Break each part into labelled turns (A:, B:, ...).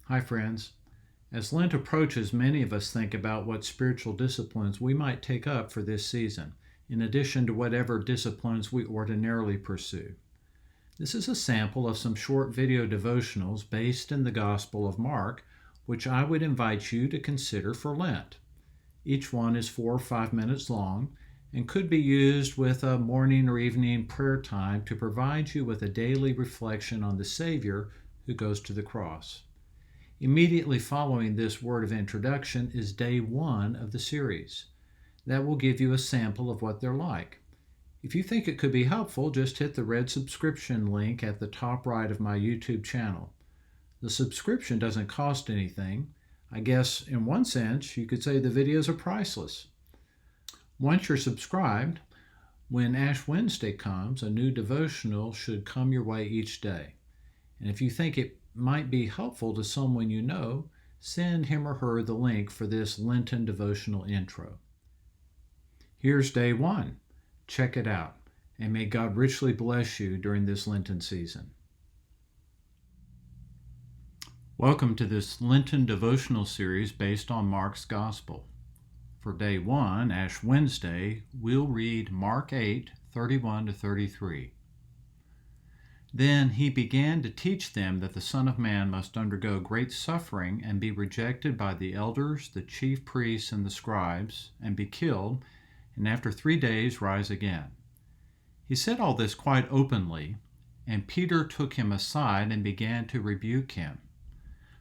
A: Hi, friends. As Lent approaches, many of us think about what spiritual disciplines we might take up for this season, in addition to whatever disciplines we ordinarily pursue. This is a sample of some short video devotionals based in the Gospel of Mark, which I would invite you to consider for Lent. Each one is 4 or 5 minutes long and could be used with a morning or evening prayer time to provide you with a daily reflection on the Savior who goes to the cross. Immediately following this word of introduction is day 1 of the series. That will give you a sample of what they're like. If you think it could be helpful, just hit the red subscription link at the top right of my YouTube channel. The subscription doesn't cost anything. I guess in one sense, you could say the videos are priceless. Once you're subscribed, when Ash Wednesday comes, a new devotional should come your way each day. And if you think it might be helpful to someone you know, send him or her the link for this Lenten devotional intro. Here's day 1. Check it out, and may God richly bless you during this Lenten season. Welcome to this Lenten devotional series based on Mark's Gospel. For day 1, Ash Wednesday, we'll read Mark 8:31-33. Then he began to teach them that the Son of Man must undergo great suffering and be rejected by the elders, the chief priests, and the scribes, and be killed, and after 3 days rise again. He said all this quite openly, and Peter took him aside and began to rebuke him.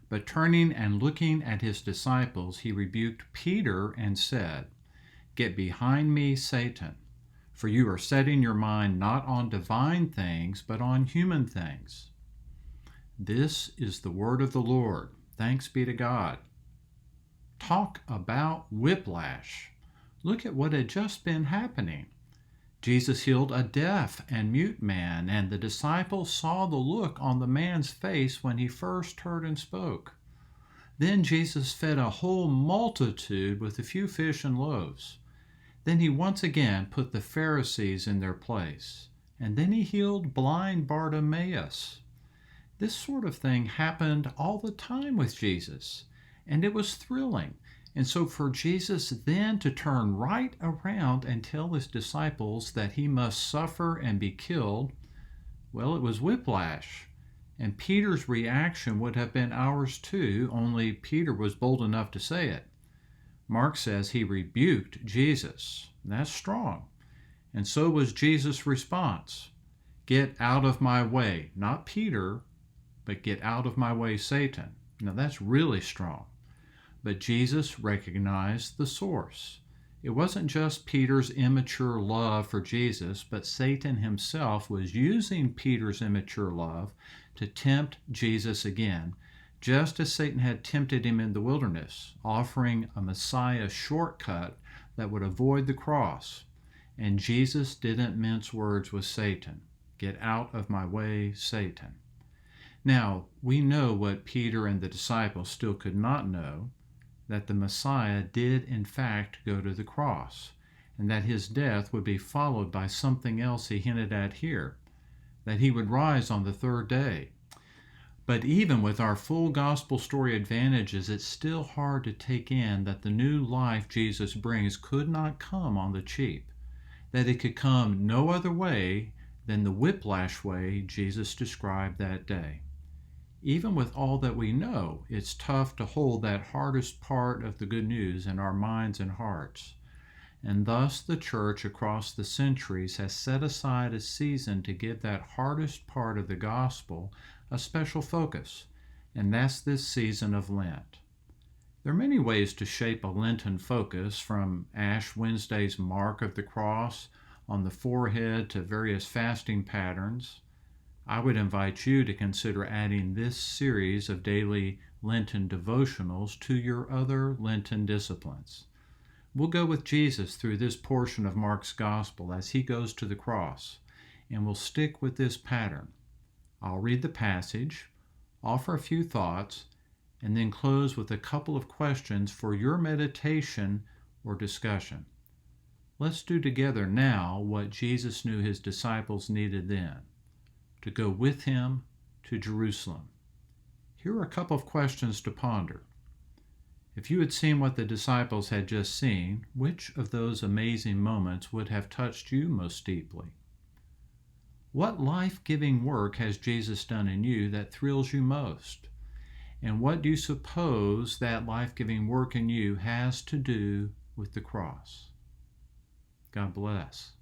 A: But turning and looking at his disciples, he rebuked Peter and said, "Get behind me, Satan. For you are setting your mind not on divine things, but on human things." This is the word of the Lord. Thanks be to God. Talk about whiplash. Look at what had just been happening. Jesus healed a deaf and mute man, and the disciples saw the look on the man's face when he first heard and spoke. Then Jesus fed a whole multitude with a few fish and loaves. Then he once again put the Pharisees in their place. And then he healed blind Bartimaeus. This sort of thing happened all the time with Jesus, and it was thrilling. And so for Jesus then to turn right around and tell his disciples that he must suffer and be killed, well, it was whiplash. And Peter's reaction would have been ours too, only Peter was bold enough to say it. Mark says he rebuked Jesus. That's strong. And so was Jesus' response. "Get out of my way." Not Peter, but "Get out of my way, Satan." Now that's really strong. But Jesus recognized the source. It wasn't just Peter's immature love for Jesus, but Satan himself was using Peter's immature love to tempt Jesus again, just as Satan had tempted him in the wilderness, offering a Messiah shortcut that would avoid the cross. And Jesus didn't mince words with Satan. "Get out of my way, Satan." Now, we know what Peter and the disciples still could not know, that the Messiah did in fact go to the cross, and that his death would be followed by something else he hinted at here, that he would rise on the 3rd day. But even with our full gospel story advantages, it's still hard to take in that the new life Jesus brings could not come on the cheap, that it could come no other way than the whiplash way Jesus described that day. Even with all that we know, it's tough to hold that hardest part of the good news in our minds and hearts. And thus the church across the centuries has set aside a season to give that hardest part of the gospel a special focus, and that's this season of Lent. There are many ways to shape a Lenten focus, from Ash Wednesday's mark of the cross on the forehead to various fasting patterns. I would invite you to consider adding this series of daily Lenten devotionals to your other Lenten disciplines. We'll go with Jesus through this portion of Mark's Gospel as he goes to the cross, and we'll stick with this pattern. I'll read the passage, offer a few thoughts, and then close with a couple of questions for your meditation or discussion. Let's do together now what Jesus knew his disciples needed then: to go with him to Jerusalem. here are a couple of questions to ponder. If you had seen what the disciples had just seen, which of those amazing moments would have touched you most deeply? What life-giving work has Jesus done in you that thrills you most? And what do you suppose that life-giving work in you has to do with the cross? God bless.